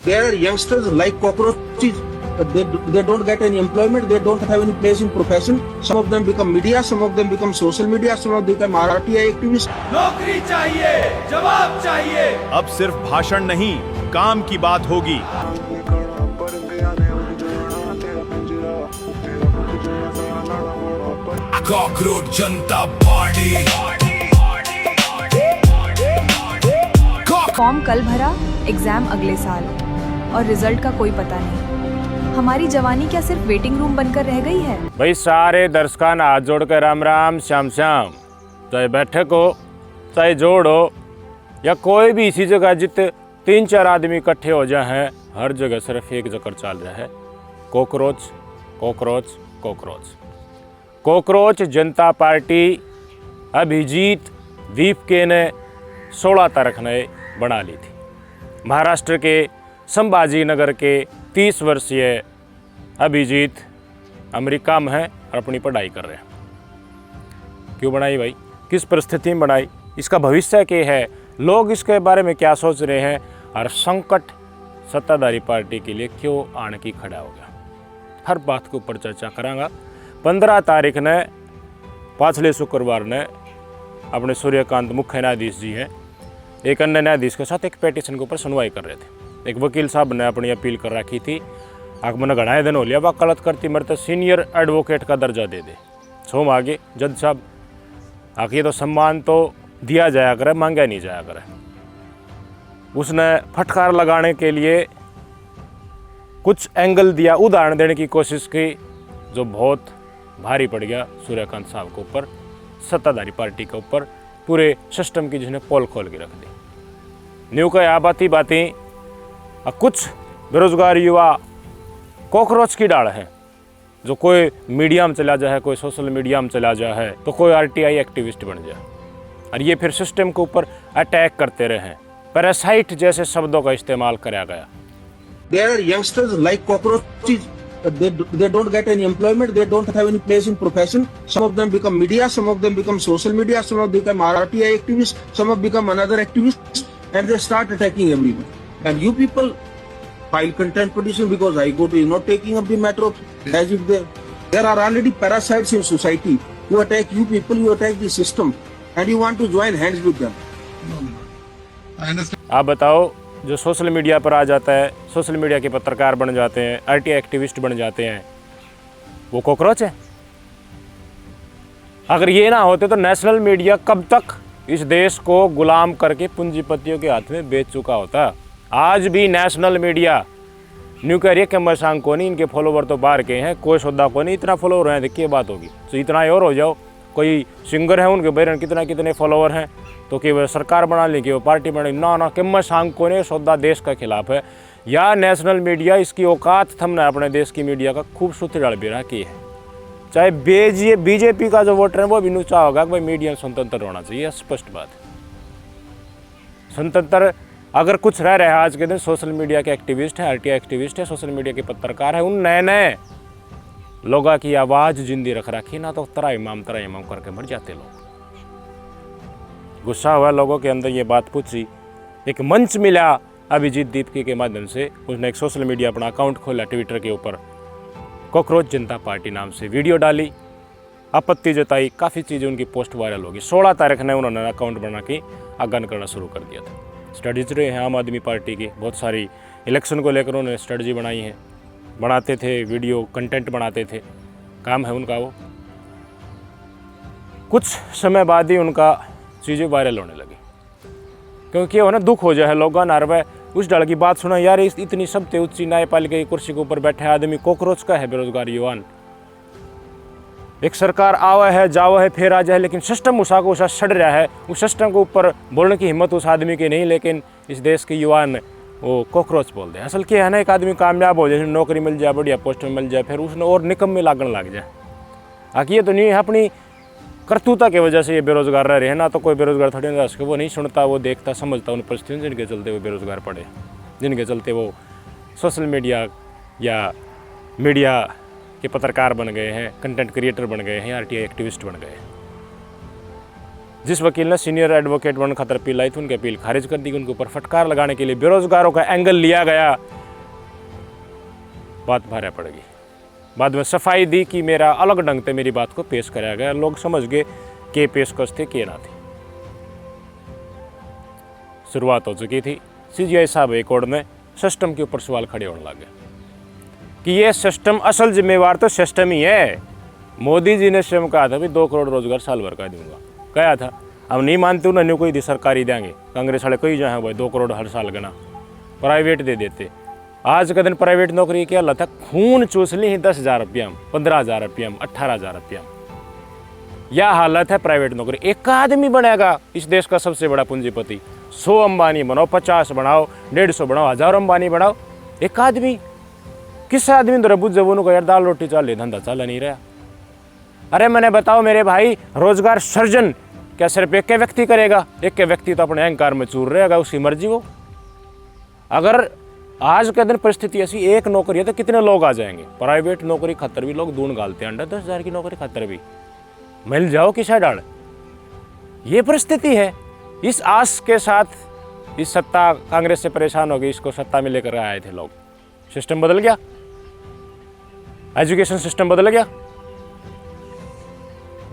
There are youngsters like cockroaches. They don't get any employment. They don't have any place in profession. Some of them become media. Some of them become social media. Some of them become RTI activists. नौकरी चाहिए, जवाब चाहिए। अब सिर्फ भाषण नहीं, काम की बात होगी। कॉकरोच जनता पार्टी। फॉर्म कल भरा, एग्जाम अगले साल और रिजल्ट का कोई पता नहीं। हमारी जवानी क्या सिर्फ वेटिंग रूम बनकर रह गई है? भाई सारे दर्शकों ने हाथ जोड़कर राम राम श्याम श्याम। चाहे बैठक हो, चाहे जोड़ हो, या कोई भी इसी जगह जितने 3-4 आदमी इकट्ठे हो जाए हैं, हर जगह सिर्फ एक चक्कर चल रहा है, कॉकरोच कॉकरोच कॉकरोच। कॉकरोच जनता पार्टी अभिजीत दीपके ने 16 तारीख ने बना ली थी। महाराष्ट्र के संभाजी नगर के 30 वर्षीय अभिजीत अमेरिका में हैं और अपनी पढ़ाई कर रहे हैं। क्यों बनाई भाई, किस परिस्थिति में बनाई, इसका भविष्य क्या है, लोग इसके बारे में क्या सोच रहे हैं, और संकट सत्ताधारी पार्टी के लिए क्यों आने की खड़ा हो गया, हर बात के ऊपर चर्चा करांगा। 15 तारीख ने पाछले शुक्रवार ने अपने सूर्यकांत मुख्य न्यायाधीश जी हैं, एक अन्य न्यायाधीश के साथ एक पेटिशन के ऊपर सुनवाई कर रहे थे। एक वकील साहब ने अपनी अपील कर रखी थी, आगमन घड़ाए दिन हो लिया, वकालत करती मरते सीनियर एडवोकेट का दर्जा दे दे। सोम आगे जज साहब आगे तो सम्मान तो दिया जाया करे, मांगा नहीं जाया करे। उसने फटकार लगाने के लिए कुछ एंगल दिया, उदाहरण देने की कोशिश की, जो बहुत भारी पड़ गया सूर्यकांत साहब के ऊपर, सत्ताधारी पार्टी के ऊपर, पूरे सिस्टम की जिसने पोल खोल के रख दी। न्यू का यहाँ बाती कुछ बेरोजगार युवा कॉकरोच की डाल है, जो कोई मीडिया में चला जाए, कोई सोशल मीडिया में चला जाए, तो कोई RTI एक्टिविस्ट बन जाए, और ये फिर सिस्टम के ऊपर अटैक करते रहे। पैरासाइट जैसे शब्दों का इस्तेमाल किया गया। There are youngsters like cockroaches. They don't get any employment. They don't have any place in profession. Some of them become media. Some of them become social media. Some of them become RTI activists. Some of them become another activists, and they start attacking everyone. And you people file contempt petition because High Court is not taking up the matter as if there are already parasites in society who attack you people. You attack the system, and you want to join hands with them. आप बताओ, जो social media पर आ जाता है, social media के पत्रकार बन जाते हैं, RTI एक्टिविस्ट बन जाते हैं, वो कॉकरोच है? अगर ये ना होते तो नेशनल मीडिया कब तक इस देश को गुलाम करके पूंजीपतियों के हाथ में बेच चुका होता। आज भी नेशनल मीडिया न्यू कह रही है कि मसांग को नहीं, इनके फॉलोवर तो बाहर के हैं, कोई सौदा को नहीं, इतना फॉलोवर हैं, देखिए बात होगी तो इतना ही और हो जाओ। कोई सिंगर है, उनके बैरन कितने फॉलोवर हैं, तो कि वो सरकार बना ली, कि वो पार्टी बना ली, ना किम्मत सांग को ने सौदा देश का खिलाफ है। या नेशनल मीडिया इसकी औकात थमना अपने देश की मीडिया का खूब सुथराड़ भी रखी है। चाहे बीजेपी का जो वोटर है वो भी नुचा होगा कि भाई मीडिया स्वतंत्र होना चाहिए, स्पष्ट बात है। स्वतंत्र अगर कुछ रह रहा है आज के दिन, सोशल मीडिया के एक्टिविस्ट हैं, RTI एक्टिविस्ट है, सोशल मीडिया के पत्रकार है, उन नए लोगों की आवाज़ जिंदी रख रखी, ना तो तरा इमाम करके मर जाते लोग। गुस्सा हुआ लोगों के अंदर, ये बात पूछी, एक मंच मिला अभिजीत दीपके के माध्यम से। उसने एक सोशल मीडिया अपना अकाउंट खोला, ट्विटर के ऊपर कॉकरोच जनता पार्टी नाम से वीडियो डाली, आपत्ति जताई, काफ़ी चीज़ें उनकी पोस्ट वायरल होगी। 16 तारीख ने उन्होंने अकाउंट बना के आगान करना शुरू कर दिया था। स्ट्रेटजी रहे हैं आम आदमी पार्टी की, बहुत सारी इलेक्शन को लेकर उन्होंने स्ट्रेटजी बनाई है, बनाते थे वीडियो कंटेंट बनाते थे, काम है उनका वो। कुछ समय बाद ही उनका चीज़ें वायरल होने लगी, क्योंकि वो ना दुख हो जाए लोगों नारवा उस डर की बात सुना, यार इतनी सबसे उच्च न्यायपालिका की कुर्सी के ऊपर बैठे आदमी कॉकरोच का है, बेरोजगार युवान। एक सरकार आवा है जावा है फिर आ जाए, लेकिन सिस्टम उषा को उषा सड़ रहा है, उस सिस्टम के ऊपर बोलने की हिम्मत उस आदमी की नहीं, लेकिन इस देश के युवान वो कॉकरोच बोल दे। असल क्या है ना, एक आदमी कामयाब हो जाए, नौकरी मिल जाए, बढ़िया पोस्ट में मिल जाए, फिर उसने और निकम में लागण लग जाए। आखिर ये तो नहीं है, अपनी करतूता की वजह से ये बेरोजगार रह रहे हैं, ना तो कोई बेरोजगार थोड़ी ना रह, वो नहीं सुनता, वो देखता समझता उन परिस्थितियों जिनके चलते वो बेरोजगार पड़े, जिनके चलते वो सोशल मीडिया या मीडिया के पत्रकार बन गए हैं, कंटेंट क्रिएटर बन गए हैं, RTI एक्टिविस्ट बन गए हैं। जिस वकील ने सीनियर एडवोकेट बनने खातर अपील आई थी, उनकी अपील खारिज कर दी, उनके ऊपर फटकार लगाने के लिए बेरोजगारों का एंगल लिया गया। बात भारे पड़ेगी। बाद में सफाई दी कि मेरा अलग ढंग से मेरी बात को पेश कराया गया, लोग समझ गए के पेशकश थे के ना थे। शुरुआत हो चुकी थी, CGI साहब एक और में सिस्टम के ऊपर सवाल खड़े होने लगे कि ये सिस्टम, असल जिम्मेवार तो सिस्टम ही है। मोदी जी ने स्वयं कहा था भी 2 करोड़ रोजगार साल भर का दूंगा, कहा था। अब नहीं मानते, उन्होंने कोई दी सरकारी देंगे, कांग्रेस वाले कोई जो है भाई 2 करोड़ हर साल गना प्राइवेट दे देते। आज का दिन प्राइवेट नौकरी की हालत है, खून चूस ली ही 10,000 रुपया में, 15,000 रुपया में, 18,000 रुपया में, यह हालत है प्राइवेट नौकरी। एक आदमी बनेगा इस देश का सबसे बड़ा पूंजीपति, 100 अंबानी बनाओ, 50 बनाओ, 150 बनाओ, 1000 अंबानी बनाओ, एक आदमी, किस आदमी तो रबूत जबों को यार दाल रोटी चाल धंधा चल नहीं रहा। अरे मैंने बताओ मेरे भाई, रोजगार सृजन क्या सिर्फ एक के व्यक्ति करेगा? एक के व्यक्ति तो अपने अहंकार में चूर रहेगा, उसकी मर्जी वो। अगर आज के दिन परिस्थिति ऐसी, एक नौकरी है तो कितने लोग आ जाएंगे? प्राइवेट नौकरी खातर भी लोग दून गालते हैं, 10,000 की नौकरी खातर भी मिल जाओ किसा डाल। ये परिस्थिति है। इस आस के साथ इस सत्ता, कांग्रेस से परेशान हो गई, इसको सत्ता में लेकर आए थे लोग। सिस्टम बदल गया, एजुकेशन सिस्टम बदल गया।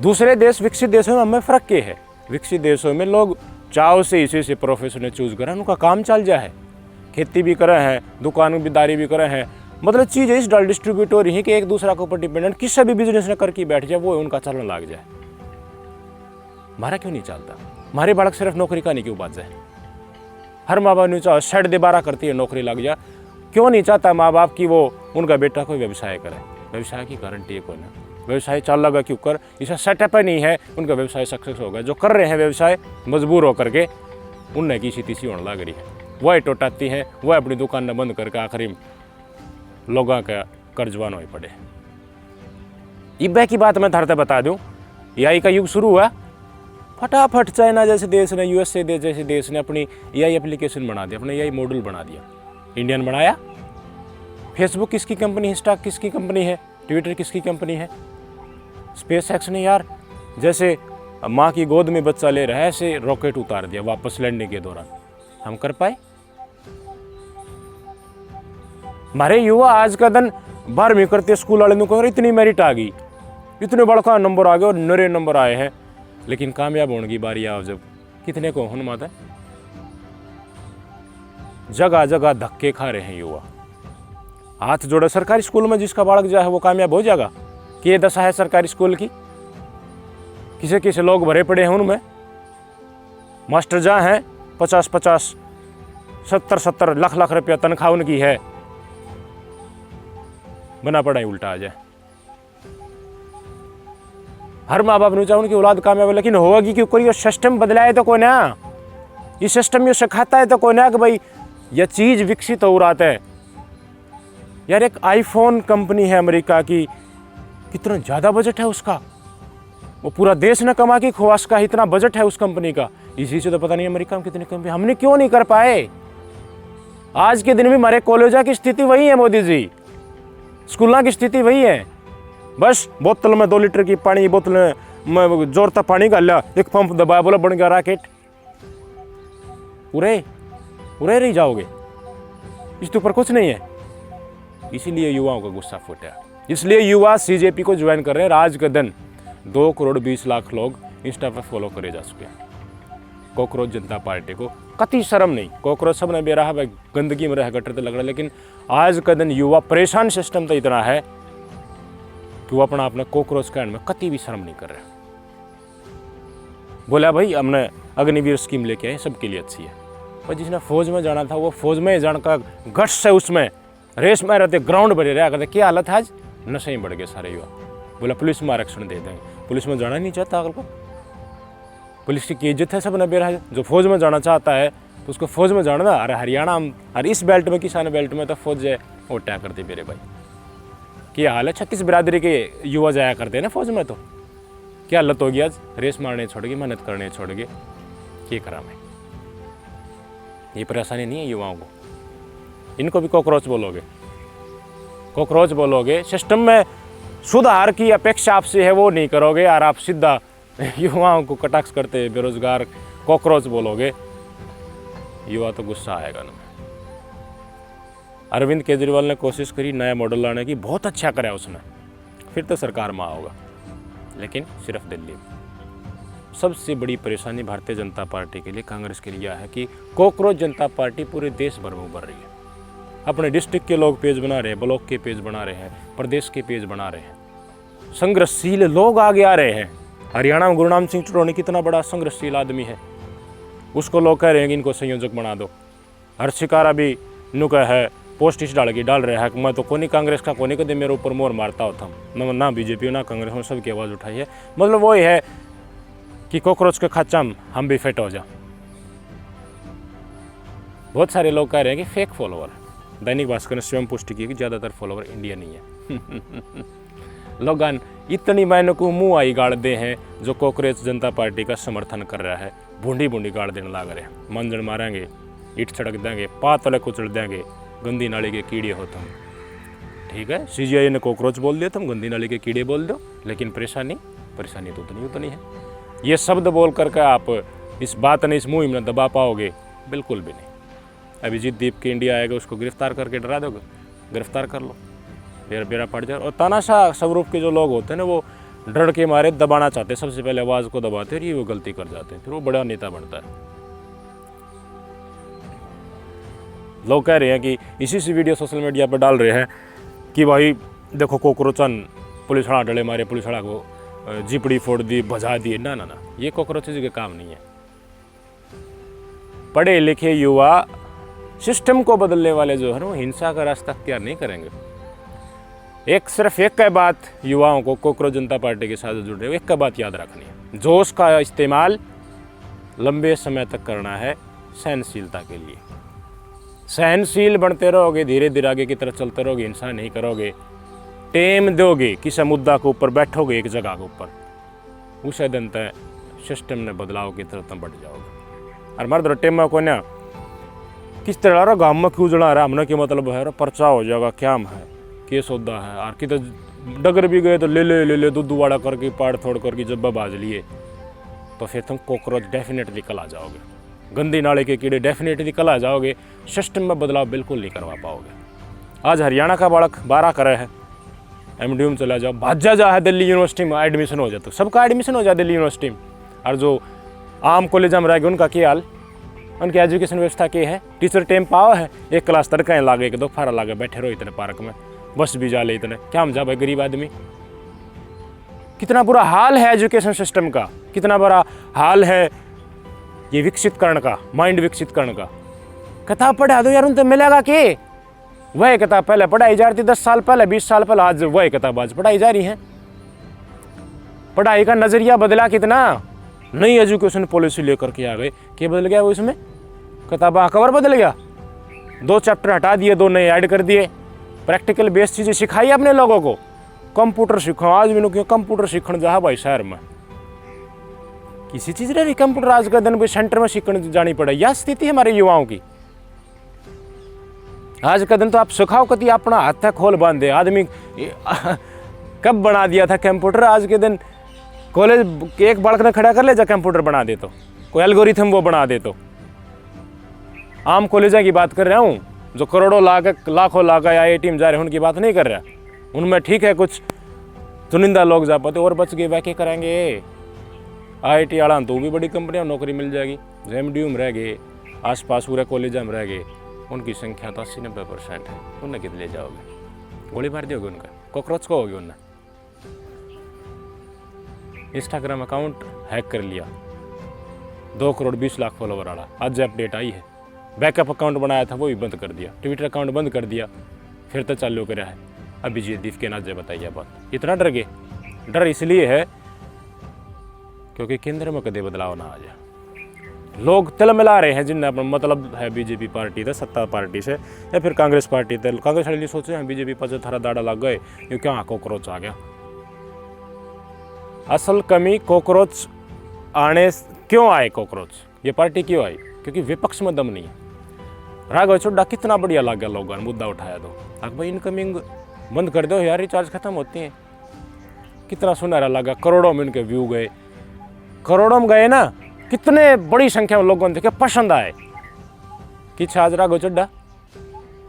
दूसरे देश, विकसित देशों में हमें फर्क क्या है? विकसित देशों में लोग चाव से इसी से प्रोफेशन चूज करें, उनका काम चल जाए, खेती भी करे हैं, दुकानदारी भी करे हैं, मतलब चीज़ इस डाल डिस्ट्रीब्यूटर ही कि एक दूसरा के ऊपर डिपेंडेंट किसी भी बिजनेस ने करके बैठ जाए, वो उनका चलने लग जाए। हमारा क्यों नहीं चलता? हमारे बालक सिर्फ नौकरी का नहीं क्यों बात जाए? हर माँ बाप नहीं चाहो सेट दोबारा करती है नौकरी लग जाए, क्यों नहीं चाहता माँ बाप की वो उनका बेटा कोई व्यवसाय करे? व्यवसाय की गारंटी है कोई ना, व्यवसाय चल लगा क्यों कर, इसका सेटअप नहीं है, उनका व्यवसाय सक्सेस होगा। जो कर रहे हैं व्यवसाय मजबूर होकर के, उनने की सीती होने लग रही है, वह टोटाती हैं, वह अपनी दुकान न बंद करके आखिरी लोगों का कर्जवान हो पड़े। इब्बे की बात मैं धरते बता दूं, AI का युग शुरू हुआ, फटाफट चाइना जैसे देश ने, USA जैसे देश ने अपनी AI एप्लीकेशन बना दिया, अपने AI मॉडल बना दिया। इंडियन बनाया। फेसबुक किसकी कंपनी है? इंस्टा किसकी कंपनी है? ट्विटर किसकी कंपनी है? स्पेस एक्स ने यार, जैसे माँ की गोद में बच्चा ले रहा है ऐसे रॉकेट उतार दिया वापस लैंडिंग के दौरान। हम कर पाए? हमारे युवा आज का दिन 12वीं करते स्कूल वाले ने कहा इतनी मेरिट आ गई, इतने बड़का नंबर आ गए और नरे नंबर आए हैं, लेकिन कामयाब होने की बारी आओ जब कितने को हुन माता जगह जगह धक्के खा रहे हैं युवा। हाथ जोड़े सरकारी स्कूल में जिसका बालक जाए वो कामयाब हो जाएगा कि ये दशा है सरकारी स्कूल की? किसे किसे लोग भरे पड़े हैं उनमें, मास्टर जहाँ हैं 50-50 70-70 लाख रुपया तनख्वाह उनकी है, बना पढ़ाई उल्टा आ जाए। हर माँ बाप ने चाहे उनकी औलाद कामयाब है, लेकिन होगी कि कोई सिस्टम बदला है तो कोई ना, ये सिस्टम ये सिखाता है तो कोई ना कि भाई यह चीज विकसित हो रहा है। यार एक आईफोन कंपनी है अमेरिका की, कितना ज्यादा बजट है उसका, वो पूरा देश ने कमा के खुआस का इतना बजट है उस कंपनी का। इसी से तो पता नहीं अमेरिका में कितनी कंपनी, हमने क्यों नहीं कर पाए? आज के दिन भी हमारे कॉलेजा की स्थिति वही है मोदी जी, स्कूलों की स्थिति वही है। बस बोतल में 2 लीटर की पानी, बोतल में जोरता पानी डाला, एक पंप दबाया, बोला बन गया रॉकेट। पूरे पूरे रह जाओगे, इसके ऊपर कुछ नहीं है। इसीलिए युवाओं का गुस्सा फूटा, इसलिए युवा CJP को ज्वाइन कर रहे हैं। आज के दिन 2 करोड़ 20 लाख लोग इंस्टा पर फॉलो करे जा चुके हैं कॉकरोच जनता पार्टी को। कति शर्म नहीं, कॉकरोच सब ने बेरा है, गंदगी में रह गटर तो लग रहा है, लेकिन आज का दिन युवा परेशान सिस्टम तो इतना है कि वो अपना कॉकरोच कहने में कति भी शर्म नहीं कर रहे। बोला भाई हमने अग्निवीर स्कीम लेके आए, सबके लिए अच्छी है, पर जिसने फौज में जाना था वो फौज में जाने का गट्स से उसमें रेस में रहते, ग्राउंड भरे रहा करते। क्या हालत है आज? नशे ही बढ़ गए सारे युवा। बोला पुलिस में आरक्षण दे देंगे, पुलिस में जाना नहीं चाहता अगल को, पुलिस की इज्जत है सब न बेरा है। जो फौज में जाना चाहता है तो उसको फौज में जाना। अरे हरियाणा और इस बेल्ट में, किसान बेल्ट में तो फौज है वो टैग करती मेरे भाई। क्या हाल है? 36 बिरादरी के युवा जाया करते हैं ना फौज में, तो क्या हालत होगी आज? रेस मारने छोड़ गए, मेहनत करने छोड़ गए, क्या करा मैं? ये परेशानी नहीं है युवाओं को, इनको भी कॉकरोच बोलोगे, कॉकरोच बोलोगे। सिस्टम में सुधार की अपेक्षा आपसे है वो नहीं करोगे और आप सीधा युवाओं को कटाक्ष करते बेरोजगार कॉकरोच बोलोगे, युवा तो गुस्सा आएगा ना। अरविंद केजरीवाल ने कोशिश करी नया मॉडल लाने की, बहुत अच्छा करा उसने, फिर तो सरकार में होगा, लेकिन सिर्फ दिल्ली में। सबसे बड़ी परेशानी भारतीय जनता पार्टी के लिए, कांग्रेस के लिए है कि कॉकरोच जनता पार्टी पूरे देश भर में उभर रही है। अपने डिस्ट्रिक्ट के लोग पेज बना रहे हैं, ब्लॉक के पेज बना रहे हैं, प्रदेश के पेज बना रहे हैं, संघर्षशील लोग आगे आ रहे हैं। हरियाणा में गुरनाम सिंह टरोनी कितना बड़ा संघर्षशील आदमी है, उसको लोग कह रहे हैं कि इनको संयोजक बना दो। हर्षिकारा भी नुका है, पोस्ट इस डाल रहे हैं कि मैं तो कोनी कांग्रेस का, कोनी कदे मेरे ऊपर मोर मारता होता हूँ, ना बीजेपी ना कांग्रेस में सबकी आवाज़ उठाई है। मतलब वही है कि कॉकरोच के खाचा में हम भी फिट हो जाए। बहुत सारे लोग कह रहे हैं कि फेक फॉलोवर। दैनिक भास्कर ने स्वयं पुष्टि की कि ज़्यादातर फॉलोवर इंडिया नहीं है। लोगन इतनी मैंने को मुँह आई गाड़ दे हैं जो कांग्रेस जनता पार्टी का समर्थन कर रहा है, बूंदी बूंदी गाड़ देने लग रहे हैं। मंजन मारेंगे, ईट छड़क देंगे, पातले कुचल देंगे, गंदी नाली के कीड़े हो तुम। ठीक है, CGI ने कॉकरोच बोल दिया, तुम गंदी नाली के कीड़े बोल दो, लेकिन परेशानी तो उतनी है। ये शब्द बोल करके आप इस बात ने इस मुहिम में दबा पाओगे? बिल्कुल भी नहीं। अभिजीत दीप के इंडिया आएगा, उसको गिरफ्तार करके डरा दोगे? गिरफ्तार कर लो, फिर बेरा पड़ जाए। और तानाशाह स्वरूप के जो लोग होते हैं ना, वो डर के मारे दबाना चाहते हैं, सबसे पहले आवाज़ को दबाते हैं, ये वो गलती कर जाते हैं, फिर वो बड़ा नेता बनता है। लोग कह रहे हैं कि इसी से वीडियो सोशल मीडिया पर डाल रहे हैं कि भाई देखो कॉकरोचन पुलिस वाला डले मारे, पुलिस वाला को जिपड़ी फोड़ दी, भजा दिए। ना ना ना, ये कॉकरोचेज के काम नहीं है। पढ़े लिखे युवा सिस्टम को बदलने वाले जो है ना, वो हिंसा का रास्ता अख्तियार नहीं करेंगे। सिर्फ एक का बात युवाओं को कॉकरोच जनता पार्टी के साथ जुड़ रहे हो, एक का बात याद रखनी है, जोश का इस्तेमाल लंबे समय तक करना है सहनशीलता के लिए। सहनशील बनते रहोगे, धीरे धीरे आगे की तरफ चलते रहोगे, हिंसा नहीं करोगे, टेम दोगे, किसी मुद्दा के ऊपर बैठोगे एक जगह के ऊपर, उस दिन तय सिस्टम ने बदलाव की तरफ तुम बढ़ जाओगे। और मर्द टेम को ना किस तरह रहा गाँव में क्यों जड़ा रहा, हमने क्या मतलब है, पर्चा हो जाएगा, क्या है, केस होता है, और कि तो डगर भी गए तो ले ले दूध वाड़ा करके पाड़ थोड़ करके जब्बा बाज लिए, तो फिर तुम कॉकरोच डेफिनेटली कल आ जाओगे, गंदी नाले के कीड़े डेफिनेटली कल आ जाओगे। सिस्टम में बदलाव बिल्कुल नहीं करवा पाओगे। आज हरियाणा का बालक 12 करे है, MDU में चला जाओ, भाजा जा है दिल्ली यूनिवर्सिटी में एडमिशन हो जाए, तो सबका एडमिशन हो जाए दिल्ली यूनिवर्सिटी में। और जो आम कॉलेज में रहेंगे उनका क्या हाल, उनकी एजुकेशन व्यवस्था क्या है? टीचर टाइम पाओ है, एक क्लास तड़का लागे, एक दोपहर लागे, बैठे रहो इतने पार्क में, बस भी जा ले इतने, क्या हम जा भाई गरीब आदमी। कितना बुरा हाल है एजुकेशन सिस्टम का, कितना बुरा हाल है ये विकसित करने का, माइंड विकसित करने का। किताब पढ़ा दो यार, उन तो मिलेगा कि वह किताब पहले पढ़ाई जा रही थी 10 साल पहले, 20 साल पहले, आज वह किताब आज पढ़ाई जा रही है। पढ़ाई का नजरिया बदला कितना, नई एजुकेशन पॉलिसी लेकर के आ गए, क्या बदल गया वो इसमें? किताबा कवर बदल गया, 2 चैप्टर हटा दिए, 2 नए ऐड कर दिए, प्रैक्टिकल बेस्ड चीज़ें सिखाई अपने लोगों को। कंप्यूटर सीखो, आज भी क्यों कंप्यूटर सीखने जा भाई शहर में, किसी चीज़ रही कंप्यूटर आज का दिन भी सेंटर में सीखने जानी पड़े, यह स्थिति है हमारे युवाओं की। आज का दिन तो आप सिखाओ कति अपना हाथ खोल बांधे आदमी। कब बना दिया था कंप्यूटर, आज के दिन कॉलेज के एक बालक ने खड़ा कर ले जा कंप्यूटर बना दे, तो कोई एल्गोरिथम वो बना दे। तो आम कॉलेज की बात कर रहा हूँ, जो करोड़ों लाखों लाख IIT में जा रहे हैं उनकी बात नहीं कर रहा। उनमें ठीक है कुछ चुनिंदा लोग जा पाते, और बच गए वह क्या करेंगे। IIT वाला तो भी बड़ी कंपनियां नौकरी मिल जाएगी, जो MDU में रह गए, आसपास पूरे कॉलेज में रह गए, उनकी संख्या तो 80-90% है, उन्हें कितने ले जाओगे? गोली मार दोगे उनका, कॉकरोच को होगी उन्हें। इंस्टाग्राम अकाउंट हैक कर लिया, 2 करोड़ 20 लाख फॉलोवर वाला, आज अपडेट आई है। बैकअप अकाउंट बनाया था वो भी बंद कर दिया, ट्विटर अकाउंट बंद कर दिया, फिर तो चालू करा है। अभिजीत दीप के नाजे बताइए बात, इतना डर गए? डर इसलिए है क्योंकि केंद्र में कदे बदलाव ना आ जाए। लोग तिल मिला रहे हैं जिनने अपना मतलब है बीजेपी पार्टी से, सत्ता पार्टी से, या फिर कांग्रेस पार्टी से। कांग्रेस वाले सोचे हैं बीजेपी पर थारा दाड़ा लग गए, ये क्या कॉकरोच आ गया। असल कमी कॉकरोच आने क्यों आए, कॉकरोच ये पार्टी क्यों आई? क्योंकि विपक्ष में दम नहीं है। राघव चोड्डा कितना बढ़िया लग गया, लोगों ने मुद्दा उठाया तो भाई इनकमिंग बंद कर दो यार, रिचार्ज खत्म होती है। कितना सुनहरा लगा, करोड़ों में इनके व्यू गए, करोड़ों में गए ना, कितने बड़ी संख्या में लोगों ने देखे, पसंद आए। कि आज राघव चड्डा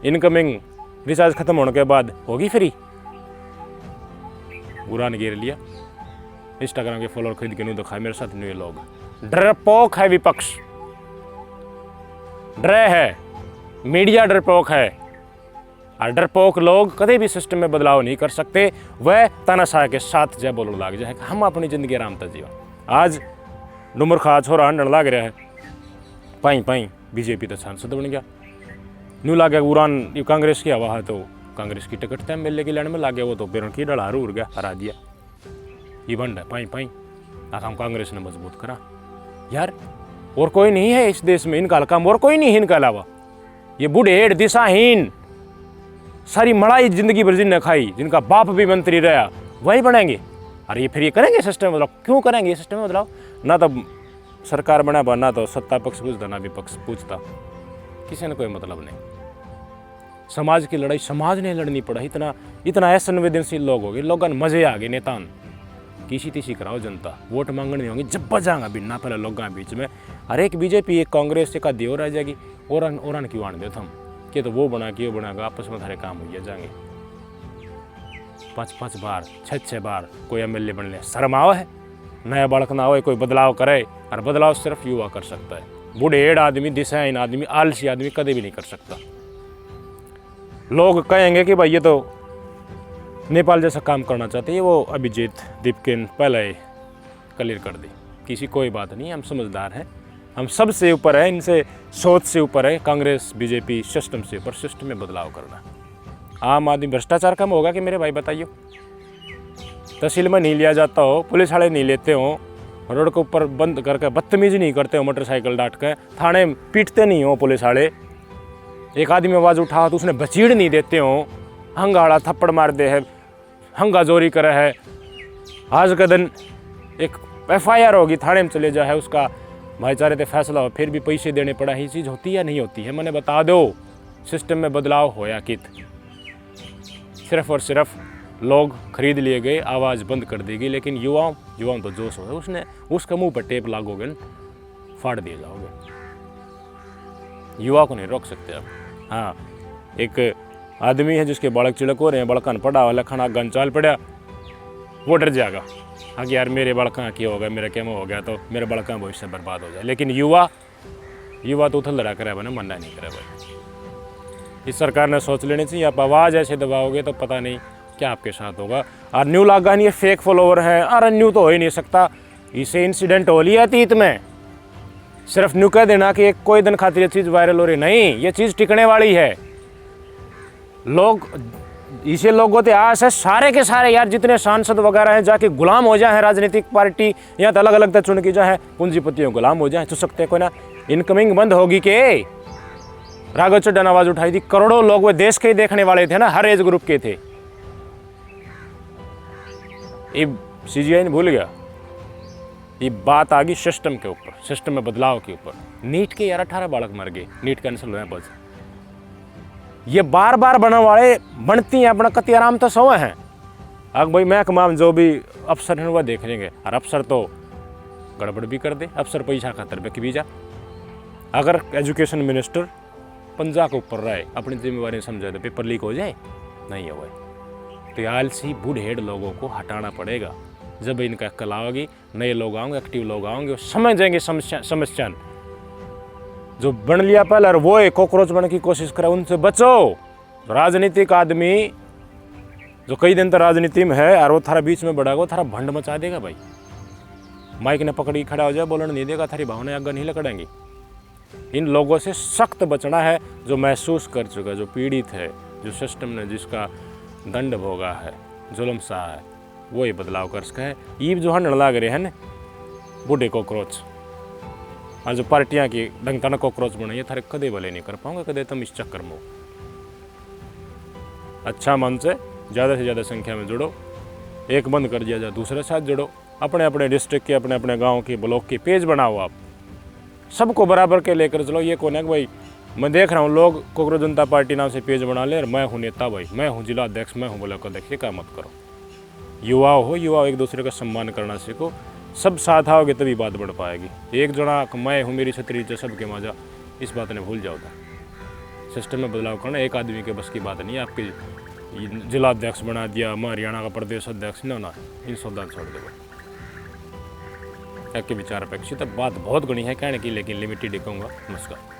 इनकमिंग रिचार्ज खत्म होने के बाद होगी फ्री। बुरा ने घेर लिया, इंस्टाग्राम के फॉलोअर खरीद के नहीं दिखाए मेरे साथ नहीं लोग। डरपोक है विपक्ष, डर है, मीडिया डरपोक है, और डरपोक लोग कभी भी सिस्टम में बदलाव नहीं कर सकते। वह तानाशाह के साथ जय बोलने लग जाए हम अपनी जिंदगी आराम तक जीवा। आज डुमर खा छोरा हंडन लग रहा है, पाई पाई बीजेपी तो सांसद बन गया। न्यू लागे उरान कांग्रेस की हवा है तो कांग्रेस की टिकट तय मिलने की लाइन में लागे, वो तो पेड़ की डलारू उड़ गया, हरा दिया। ये बंड है पाई पाई हम कांग्रेस ने मजबूत करा यार। और कोई नहीं है इस देश में इनका काम, और कोई नहीं है इनका अलावा। ये बूढ़े दिशाहीन सारी मड़ाई जिंदगी भर जिनने खाई, जिनका बाप भी मंत्री रहा, वही बनेंगे। अरे ये फिर ये करेंगे सिस्टम में बदलाव? क्यों करेंगे ये सिस्टम में बदलाव? ना तो सरकार बना ना तो सत्ता पक्ष पूछता ना विपक्ष पूछता, किसी ने कोई मतलब नहीं। समाज की लड़ाई समाज ने लड़नी पड़ा। इतना इतना असंवेदनशील लोग हो गए, लोगों ने मजे आ गए। नेतान किसी तीसी कराओ, जनता वोट मांगने नहीं होंगी, जब बजाएंगा बिना पहले लोगों के बीच में। अरे एक बीजेपी एक कांग्रेस एक आधी और आ जाएगी, और क्यों आने देता हम कि तो वो बना के वो बनाएगा, आपस में थारे काम हो जाएंगे। 5-5 बार 6-6 बार कोई एमएलए बन ले, शर्म आओ है। नया बालक ना हो, कोई बदलाव करे, और बदलाव सिर्फ युवा कर सकता है। बूढ़े आदमी, दिशाहीन आदमी, आलसी आदमी कभी भी नहीं कर सकता। लोग कहेंगे कि भाई ये तो नेपाल जैसा काम करना चाहते हैं, वो अभिजीत दीपकिन पहले क्लियर कर दी। किसी कोई बात नहीं, हम समझदार हैं, हम सबसे ऊपर है, इनसे सोच से ऊपर है। कांग्रेस बीजेपी सिस्टम से ऊपर, सिस्टम में बदलाव करना। आम आदमी भ्रष्टाचार कम होगा कि मेरे भाई बताइए? तहसील में नहीं लिया जाता हो, पुलिस वाले नहीं लेते हो, रोड के ऊपर बंद करके बदतमीजी नहीं करते हो, मोटरसाइकिल डांट के थाने पीटते नहीं हो पुलिस वाले, एक आदमी आवाज़ उठा तो उसने बचीड़ नहीं देते हो, हंगाड़ा थप्पड़ मार दे है, हंगा जोरी करे है। आज का दिन एक FIR होगी, थाने में चले जाए, उसका भाईचारे से फैसला हो, फिर भी पैसे देने पड़ा। ये चीज़ होती है या नहीं होती है? मैंने बता दो सिस्टम में बदलाव होया कित? सिर्फ और सिर्फ लोग खरीद लिए गए, आवाज़ बंद कर दी गई। लेकिन युवाओं तो जोश हो, उसने उसका मुंह पर टेप लागोगे, फाड़ दिए जाओगे। युवा को नहीं रोक सकते आप। हाँ, एक आदमी है जिसके बालक चिड़क हो रहे हैं, बड़कन पड़ा वाला खाना गन चाल पड़ा, वो डर जाएगा, हाँ कि यार मेरे बड़का क्या हो गया, मेरा क्या हो गया तो मेरे बड़का भविष्य बर्बाद हो जाए। लेकिन युवा तो उथल लड़ा करे बना, मन्ना नहीं करे भाई। इस सरकार ने सोच लेनी चाहिए, आप आवाज़ ऐसे दबाओगे तो पता नहीं क्या आपके साथ होगा। और न्यू लागा नहीं, फेक फॉलोवर है, अरे न्यू तो हो ही नहीं सकता, इसे इंसिडेंट हो लिया अतीत में। सिर्फ न्यू कह देना कि एक कोई दिन खातिर ये चीज़ वायरल हो रही, नहीं, ये चीज़ टिकने वाली है। लोग इसे लोगों ते आस है सारे के सारे यार, जितने सांसद वगैरह हैं जाके गुलाम हो जाए राजनीतिक पार्टी, या तो अलग अलग तो चुन की जाए, पूंजीपतियों गुलाम हो जाए, तो सकते हैं कोई ना। इनकमिंग बंद होगी के? राघव चड्ढा ने आवाज उठाई थी, करोड़ों लोग वो देश के ही देखने वाले थे ना, हर एज ग्रुप के थे। ये CGI ने भूल गया। ये बात आ गई सिस्टम के ऊपर, सिस्टम में बदलाव के ऊपर। नीट के यार 18 बालक मर गए, नीट कैंसिल हुए बस। ये बार बार बनने वाले बनती हैं अपना कति आराम तो सोए हैं। अब भाई मैं कमाम जो भी अफसर हैं वह देख लेंगे, और अफसर तो गड़बड़ भी कर दे, अफसर पैसा खातर बेक भी जा। अगर एजुकेशन मिनिस्टर पंजा के ऊपर रहे, अपनी जिम्मेवारी समझे तो पेपर लीक हो जाए, नहीं हो गए तो आलसी बूढ़ेड़ लोगों को हटाना पड़ेगा। जब इनका अक्ल आओगी, नए लोग आएंगे, एक्टिव लोग आएंगे, वो समझ जाएंगे समस्या। जो बन लिया पहले और वो कॉकरोच बनने की कोशिश करे, उनसे बचो। राजनीतिक आदमी जो कई दिन तक राजनीति में है और वो थारा बीच में बढ़ाएगा, वो थारा भंड मचा देगा भाई। माइक ने पकड़ी खड़ा हो जाए, बोलने नहीं देगा, थारी भावनाएं आगे नहीं लकड़ेंगी। इन लोगों से सख्त बचना है, जो महसूस कर चुका, जो पीड़ित है, जो सिस्टम ने जिसका दंड भोगा है, जुल्म सा है, वही बदलाव कर सका है। ईब जो हंड लाग रहे हैं ना बूढ़े कॉकरोच, और जो पार्टियां की ढंग का कॉकरोच बनाइए, थारे कदे भले नहीं कर पाओगे, कदे तुम इस चक्कर में। अच्छा मन से ज़्यादा संख्या में जुड़ो, एक बंद कर दिया जाए दूसरे साथ जुड़ो, अपने अपने डिस्ट्रिक्ट के, अपने अपने गांव के, ब्लॉक के पेज बनाओ, आप सबको बराबर के लेकर चलो। ये कौन है कि भाई मैं देख रहा हूँ लोग कांग्रेस जनता पार्टी नाम से पेज बना ले, और मैं हूँ नेता भाई, मैं हूँ जिला अध्यक्ष, मैं हूँ ब्लॉक अध्यक्ष, ये काम मत करो। युवा एक दूसरे का सम्मान करना सीखो, सब साथ आओगे तभी बात बढ़ पाएगी। एक जना मैं हूँ मेरी छतरी जो सबके मजा, इस बात ने भूल जाओ था। सिस्टम में बदलाव करना एक आदमी के बस की बात नहीं है। आपके जिलाध्यक्ष बना दिया, हरियाणा का प्रदेश अध्यक्ष न होना, इन सौदा छोड़ दो। आपके विचार अपेक्षित बात बहुत गणी है कहने की, लेकिन लिमिटेड ही कहूँगा। नमस्कार।